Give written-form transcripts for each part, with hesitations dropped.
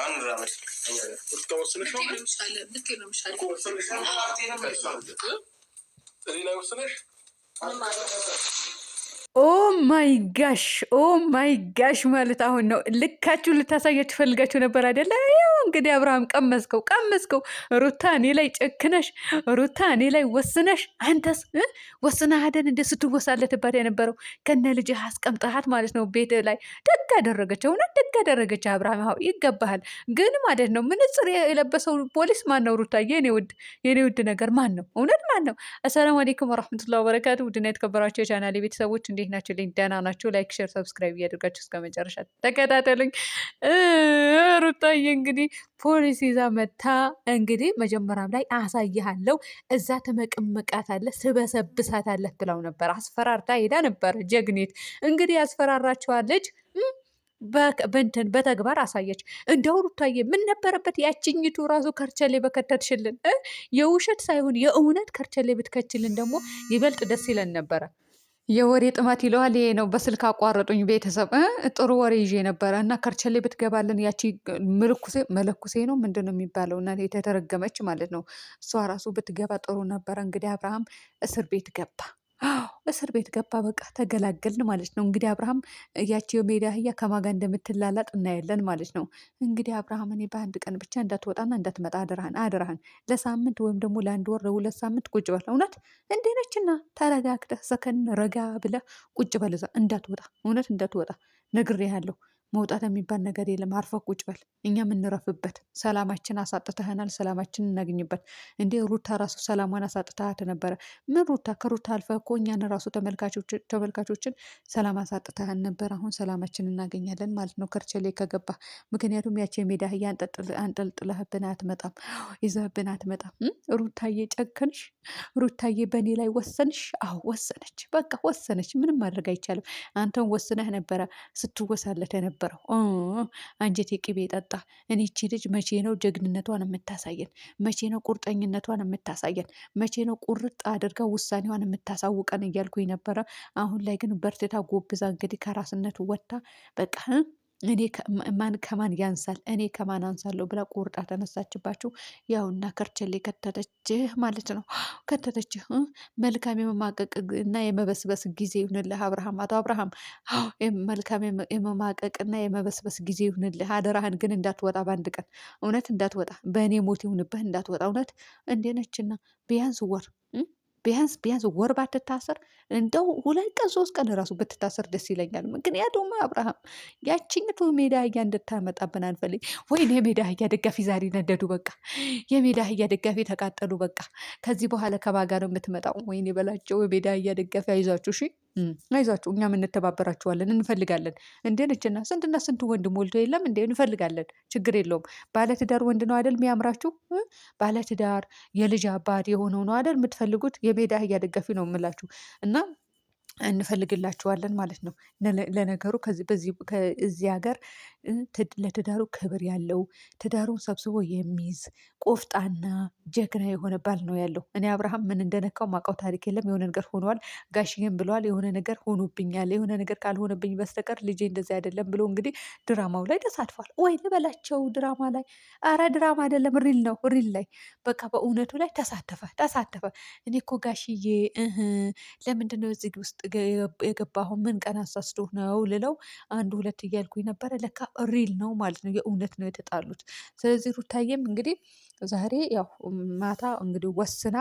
አንራመድ ተወስነሽ ነው ኦ ማይ ጋሽ ማለት አሁን ነው ልካችሁ ልታሳያችሁ ፈልጋችሁ ነበር አይደለ? ያው እንግዲህ አብርሃም ቀመስከው። ሩታ እኔ ላይ ጨክነሽ፣ ሩታ እኔ ላይ ወስነሽ፣ አንተስ ወስነህ አይደል እንደ ስትወሳለትባት የነበረው ከነ ልጅህ አስቀምጠሃት ማለት ነው ቤት ላይ። ደግ አደረገች፣ እውነት ደግ አደረገች። አብርሃም አዎ ይገባሃል። ግን ማለት ነው ምንጽር የለበሰው ፖሊስ ማን ነው? ሩታ የኔ ውድ ነገር ማን ነው? እውነት ማን ነው? አሰላሙ አለይኩም ወራህመቱላሂ ወበረካቱ። ውድና የተከበራችሁ የቻናሌ ቤተሰቦች እንዴት ናችሁ? ደህና ናችሁ? ላይክ፣ ሼር፣ ሰብስክራይብ እያደርጋችሁ እስከ መጨረሻ ተከታተሉኝ። ሩታዬ እንግዲህ ፖሊስ ይዛ መታ። እንግዲህ መጀመሪያም ላይ አሳይሃለሁ፣ እዛ ትመቅመቃታለህ፣ ትበሰብሳታለህ ብላው ነበር። አስፈራርታ ሄዳ ነበር። ጀግኔት እንግዲህ ያስፈራራችኋለች። በተግባር አሳየች። እንደው ሩታዬ ምን ነበረበት ያችኝቱ ራሱ ከርቸሌ በከተትሽልን። የውሸት ሳይሆን የእውነት ከርቸሌ ብትከችልን ደግሞ ይበልጥ ደስ ይለን ነበረ። የወሬ ጥማት ይለዋል ይሄ ነው። በስልክ አቋረጡኝ ቤተሰብ። ጥሩ ወሬ ይዤ ነበረ እና ከርቸሌ ብትገባልን ያቺ መለኩሴ ነው ምንድን ነው የሚባለው? እና የተረገመች ማለት ነው። እሷ ራሱ ብትገባ ጥሩ ነበረ። እንግዲህ አብርሃም እስር ቤት ገባ። እስር ቤት ገባ። በቃ ተገላገልን ማለት ነው። እንግዲህ አብርሃም ያቺ የሜዳ አህያ ከማጋ እንደምትላላጥ እናያለን ማለት ነው። እንግዲህ አብርሃም እኔ በአንድ ቀን ብቻ እንዳትወጣና እንዳትመጣ አድርሃን ለሳምንት ወይም ደግሞ ለአንድ ወር ለሁለት ሳምንት ቁጭ በል። እውነት እንዴ ነችና ተረጋግተህ ሰከን ረጋ ብለህ ቁጭ በል እዛ። እንዳትወጣ፣ እውነት እንዳትወጣ ነግሬሃለሁ። መውጣት የሚባል ነገር የለም። አርፈህ ቁጭ በል። እኛ የምንረፍበት ሰላማችን አሳጥተህናል። ሰላማችን እናገኝበት። እንዴ ሩታ ራሱ ሰላሟን አሳጥተሃት ነበረ። ምን ሩታ ከሩታ አልፈህ እኮ እኛን ራሱ ተመልካቾችን ሰላም አሳጥተህን ነበር። አሁን ሰላማችን እናገኛለን ማለት ነው ከርቸሌ ከገባ። ምክንያቱም ያቺ የሜዳ አህያ አንጠልጥለህብን አትመጣም፣ ይዘህብን አትመጣም። ሩታዬ ጨከንሽ፣ ሩታዬ በእኔ ላይ ወሰንሽ። አዎ ወሰነች፣ በቃ ወሰነች። ምንም ማድረግ አይቻልም። አንተን ወስነህ ነበረ ስትወሳለት የነበረው። አንጀቴ ቅቤ ጠጣ። እኔ እቺ ልጅ መቼ ነው ጀግንነቷን የምታሳየን? መቼ ነው ቁርጠኝነቷን የምታሳየን? መቼ ነው ቁርጥ አድርጋ ውሳኔዋን የምታሳውቀን እያልኩኝ ነበረ። አሁን ላይ ግን በርትታ ጎብዛ እንግዲህ ከራስነቱ ወጥታ በቃ እኔ ማን ከማን ያንሳል፣ እኔ ከማን አንሳለሁ ብላ ቁርጣ ተነሳችባችሁ። ያውና ከርቸሌ ከተተችህ ማለት ነው። ከተተችህ። መልካም የመማቀቅ እና የመበስበስ ጊዜ ይሁንልህ አብርሃም። አቶ አብርሃም መልካም የመማቀቅ እና የመበስበስ ጊዜ ይሁንልህ። አደራህን ግን እንዳትወጣ በአንድ ቀን፣ እውነት እንዳትወጣ። በእኔ ሞት ይሁንብህ እንዳትወጣ። እውነት እንዴ ነችና ቢያንስ ወር ቢያንስ ወር ባትታሰር፣ እንደው 2 ቀን 3 ቀን ራሱ ብትታሰር ደስ ይለኛል። ምክንያቱም አብርሃም ያችኝቱ ሜዳ አህያ እንድታመጣብን አንፈልግ። ወይኔ የሜዳ አህያ ደጋፊ ዛሬ ነደዱ። በቃ የሜዳ አህያ ደጋፊ ተቃጠሉ። በቃ ከዚህ በኋላ ከባጋ ነው የምትመጣው። ወይኔ በላቸው የሜዳ አህያ ደጋፊ። አይዟችሁ፣ እሺ አይዟችሁ። እኛም እንተባበራችኋለን፣ እንፈልጋለን። እንዴ ነችና ስንትና ስንቱ ወንድ ሞልቶ የለም እንዴ? እንፈልጋለን። ችግር የለውም። ባለትዳር ወንድ ነው አይደል የሚያምራችሁ? ባለትዳር የልጅ አባት የሆነው ነው አይደል የምትፈልጉት? የሜዳ አህያ ደጋፊ ነው የምላችሁ እና እንፈልግላችኋለን ማለት ነው። ለነገሩ ከዚህ ሀገር ለትዳሩ ክብር ያለው ትዳሩን ሰብስቦ የሚይዝ ቆፍጣና ጀግና የሆነ ባል ነው ያለው። እኔ አብርሃም ምን እንደነካው ማውቀው ታሪክ የለም። የሆነ ነገር ሆኗል፣ ጋሽዬም ብለዋል። የሆነ ነገር ሆኖብኛል፣ የሆነ ነገር ካልሆነብኝ በስተቀር ልጄ እንደዚህ አይደለም ብሎ እንግዲህ ድራማው ላይ ተሳትፏል። ወይ ልበላቸው ድራማ ላይ። አረ ድራማ አይደለም ሪል ነው። ሪል ላይ በቃ በእውነቱ ላይ ተሳተፈ። እኔ እኮ ጋሽዬ ለምንድነው እዚህ ውስጥ የገባሁ? ምን ቀን አሳስቶህ ነው ልለው 1 2 እያልኩኝ ነበረ። ለካ ሪል ነው ማለት ነው። የእውነት ነው የተጣሉት። ስለዚህ ሩታዬም እንግዲህ ዛሬ ያው ማታ እንግዲህ ወስና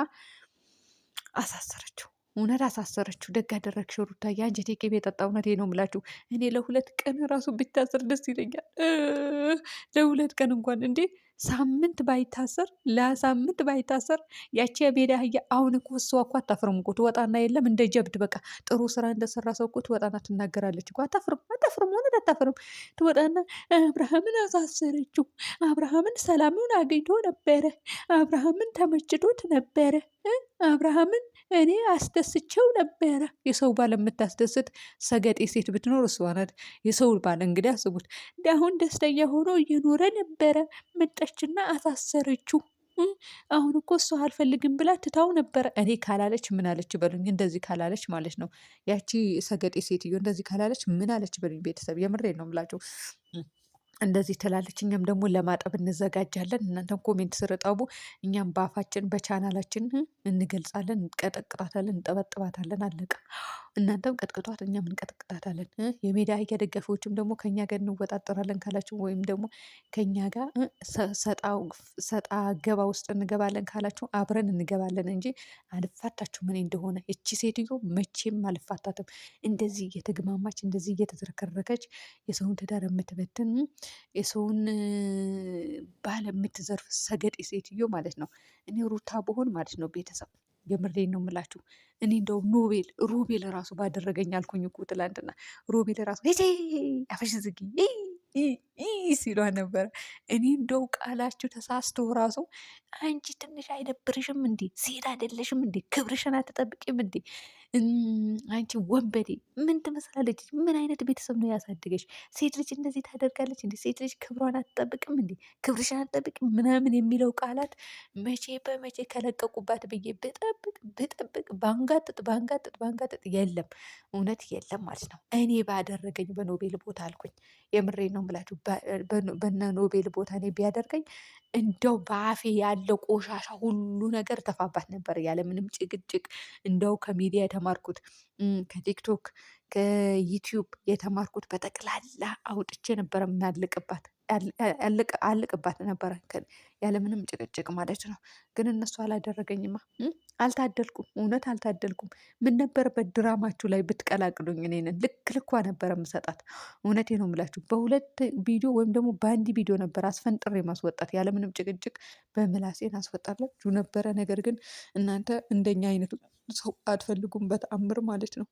አሳሰረችው። እውነት አሳሰረችው። ደግ ያደረግሽው ሩታዬ፣ አንጀቴ ቅቤ የጠጣ። እውነቴ ነው የምላችሁ። እኔ ለ2 ቀን ራሱ ቢታሰር ደስ ይለኛል። ለ2 ቀን እንኳን እንዴ ሳምንት ባይታሰር፣ ለሳምንት ባይታሰር ያቺ የሜዳ አህያ። አሁን እኮ እሷ እኮ አታፍርም እኮ ትወጣና የለም እንደ ጀብድ በቃ ጥሩ ስራ እንደሰራ ሰው እኮ ትወጣና ትናገራለች እኮ። አታፍርም ሆነ አታፍርም። ትወጣና አብርሃምን አሳሰረችው፣ አብርሃምን ሰላሙን አግኝቶ ነበረ፣ አብርሃምን ተመችቶት ነበረ፣ አብርሃምን እኔ አስደስቼው ነበረ። የሰው ባል የምታስደስት ሰገጤ ሴት ብትኖር እሷ ናት። የሰው ባል እንግዲህ አስቡት። አሁን ደስተኛ ሆኖ እየኖረ ነበረ። መጣችና አሳሰረችው። አሁን እኮ እሷ አልፈልግም ብላ ትታው ነበረ። እኔ ካላለች ምን አለች በሉኝ። እንደዚህ ካላለች ማለት ነው ያቺ ሰገጤ ሴትዮ እንደዚህ ካላለች ምን አለች በሉኝ። ቤተሰብ የምሬ ነው የምላቸው። እንደዚህ ትላለች። እኛም ደግሞ ለማጠብ እንዘጋጃለን። እናንተም ኮሜንት ስር እጠቡ። እኛም በአፋችን በቻናላችን እንገልጻለን፣ እንቀጠቅጣታለን፣ እንጠበጥባታለን። አለቀ። እናንተም ቀጥቅጧት፣ እኛም እንቀጠቅጣታለን። የሜዳ አህያ ደጋፊዎችም ደግሞ ከኛ ጋር እንወጣጠራለን ካላችሁ ወይም ደግሞ ከኛ ጋር ሰጣ ገባ ውስጥ እንገባለን ካላችሁ አብረን እንገባለን እንጂ አልፋታችሁም። እኔ እንደሆነ እቺ ሴትዮ መቼም አልፋታትም። እንደዚህ እየተግማማች እንደዚህ እየተዝረከረከች የሰውን ትዳር የምትበትን የሰውን ባል የምትዘርፍ ሰገጤ ሴትዮ ማለት ነው። እኔ ሩታ ብሆን ማለት ነው ቤተሰብ የምሬን ነው የምላችሁ። እኔ እንደው ሮቤል ራሱ ባደረገኝ አልኩኝ እኮ ትላንትና። ሮቤል ራሱ አፈሽ ዝጊ ሲሏ ነበረ። እኔ እንደው ቃላችሁ ተሳስቶ ራሱ አንቺ ትንሽ አይደብርሽም እንዴ? ሴት አይደለሽም እንዴ? ክብርሽን አትጠብቂም እንዴ? አንቺ ወንበዴ ምን ትመስላለች? ምን አይነት ቤተሰብ ነው ያሳደገች? ሴት ልጅ እንደዚህ ታደርጋለች እንዴ? ሴት ልጅ ክብሯን አትጠብቅም እንዴ? ክብርሽን አትጠብቅም ምናምን የሚለው ቃላት መቼ በመቼ ከለቀቁባት ብዬ ብጠብቅ ባንጋጥጥ የለም፣ እውነት የለም ማለት ነው። እኔ ባደረገኝ በኖቤል ቦታ አልኩኝ። የምሬን ነው የምላችሁ። በነ ኖቤል ቦታ እኔ ቢያደርገኝ እንደው በአፌ ያለው ቆሻሻ ሁሉ ነገር ተፋባት ነበር ያለምንም ጭቅጭቅ። እንደው ከሚዲያ የተማርኩት ከቲክቶክ ከዩቲዩብ የተማርኩት በጠቅላላ አውጥቼ ነበረ የሚያልቅባት አልቅባት ነበረ ያለምንም ጭቅጭቅ ማለት ነው። ግን እነሱ አላደረገኝማ። አልታደልኩም፣ እውነት አልታደልኩም። ምን ነበረበት ድራማችሁ ላይ ብትቀላቅሉኝ እኔንን ልክ ልኳ ነበረ የምሰጣት። እውነቴ ነው የምላችሁ። በሁለት ቪዲዮ ወይም ደግሞ በአንድ ቪዲዮ ነበር አስፈንጥሬ ማስወጣት ያለምንም ጭቅጭቅ በምላሴን አስወጣላችሁ ነበረ። ነገር ግን እናንተ እንደኛ አይነቱ ሰው አትፈልጉም በተአምር ማለት ነው።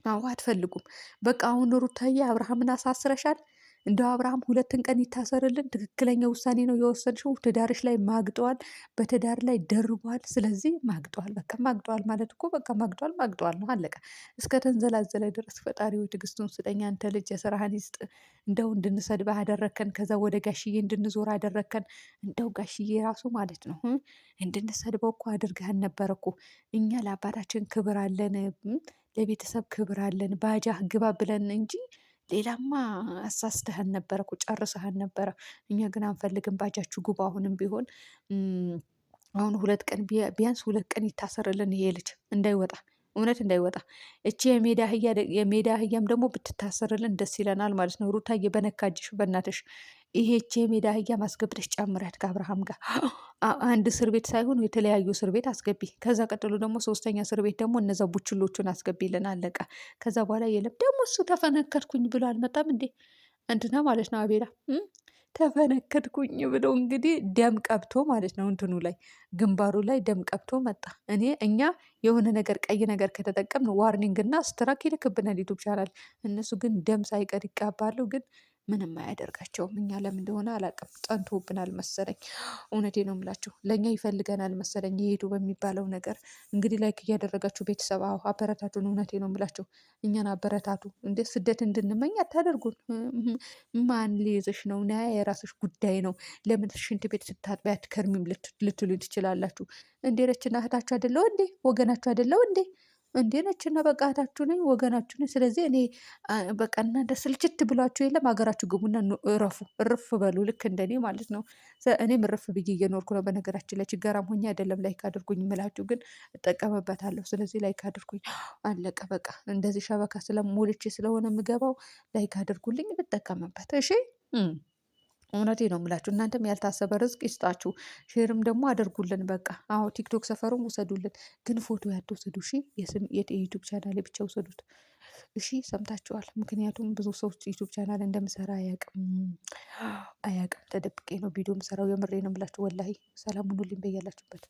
አዎ አትፈልጉም። በቃ አሁን ሩታዬ አብርሃምን አሳስረሻል። እንደው አብርሃም 2 ቀን ይታሰርልን። ትክክለኛ ውሳኔ ነው የወሰንሽው። ትዳርሽ ላይ ማግጠዋል፣ በትዳር ላይ ደርቧል። ስለዚህ ማግጠዋል፣ በቃ ማግጠዋል ማለት እኮ በቃ ማግጠዋል ነው አለቀ። እስከ ተንዘላዘለ ድረስ ፈጣሪው ትዕግስቱን ስጠኝ። አንተ ልጅ የስራህን ይስጥ። እንደው እንድንሰድብህ አደረከን፣ ከዛ ወደ ጋሽዬ እንድንዞር አደረከን። እንደው ጋሽዬ ራሱ ማለት ነው እንድንሰድበው እኮ አድርገህን ነበር እኮ። እኛ ለአባታችን ክብር አለን፣ ለቤተሰብ ክብር አለን። ባጃህ ግባ ብለን እንጂ ሌላማ አሳስተህን ነበረ እኮ ጨርሰህን ነበረ። እኛ ግን አንፈልግም፣ ባጃችሁ ግቡ። አሁንም ቢሆን አሁን 2 ቀን ቢያንስ 2 ቀን ይታሰርልን ይሄ ልጅ እንዳይወጣ፣ እውነት እንዳይወጣ። እቺ የሜዳ አህያም ደግሞ ብትታሰርልን ደስ ይለናል ማለት ነው። ሩታዬ በነካጅሽ በእናትሽ ይሄች የሜዳ አህያ ማስገብተሽ ጨምረት ከአብርሃም ጋር አንድ እስር ቤት ሳይሆን የተለያዩ እስር ቤት አስገቢ። ከዛ ቀጥሎ ደግሞ 3ኛ እስር ቤት ደግሞ እነዛ ቡችሎቹን አስገቢልን አለቀ። ከዛ በኋላ የለም ደግሞ እሱ ተፈነከትኩኝ ብሎ አልመጣም እንዴ? እንትና ማለት ነው አቤላ ተፈነከትኩኝ ብሎ እንግዲህ ደም ቀብቶ ማለት ነው እንትኑ ላይ ግንባሩ ላይ ደም ቀብቶ መጣ። እኛ የሆነ ነገር ቀይ ነገር ከተጠቀምን ዋርኒንግ እና ስትራክ ይልክብናል ዩቱብ ቻናል። እነሱ ግን ደም ሳይቀር ይቃባሉ። ግን ምንም አያደርጋቸውም። እኛ ለምን እንደሆነ አላውቅም፣ ጠንቶብናል መሰለኝ። እውነቴ ነው የምላችሁ፣ ለእኛ ይፈልገናል መሰለኝ የሄዱ በሚባለው ነገር። እንግዲህ ላይክ እያደረጋችሁ ቤተሰብ አበረታቱን። እውነቴ ነው የምላችሁ፣ እኛን አበረታቱ። እንደ ስደት እንድንመኝ አታደርጉን። ማን ሊይዝሽ ነው? ና የራስሽ ጉዳይ ነው። ለምን ሽንት ቤት ስታጥቢ አትከርሚም ልትሉኝ ትችላላችሁ። እንዴ ነችና እህታችሁ አይደለው እንዴ? ወገናችሁ አይደለው እንዴ? እንዴ ነችና በቃ እህታችሁ ነኝ፣ ወገናችሁ ነኝ። ስለዚህ እኔ በቃ እናንተ ስልችት ብሏችሁ የለም ሀገራችሁ ግቡና እረፉ፣ እርፍ በሉ። ልክ እንደኔ ማለት ነው። እኔም እርፍ ብዬ እየኖርኩ ነው። በነገራችን ላይ ችጋራም ሆኜ አይደለም ላይክ አድርጉኝ የምላችሁ፣ ግን እጠቀምበታለሁ። ስለዚህ ላይክ አድርጉኝ፣ አለቀ በቃ። እንደዚህ ሸበካ ሞልቼ ስለሆነ የምገባው ላይክ አድርጉልኝ፣ ልጠቀምበት። እሺ እውነቴ ነው የምላችሁ። እናንተም ያልታሰበ ርዝቅ ይስጣችሁ። ሼርም ደግሞ አድርጉልን። በቃ አዎ ቲክቶክ ሰፈሩም ውሰዱልን፣ ግን ፎቶ ያትወስዱ። እሺ የዩቱብ ቻናል ብቻ ውሰዱት። እሺ ሰምታችኋል። ምክንያቱም ብዙ ሰዎች ዩቱብ ቻናል እንደምሰራ አያቅም። ተደብቄ ነው ቪዲዮ ምሰራው። የምሬ ነው የምላችሁ። ወላሂ ሰላም ሁኑልኝ በያላችሁበት።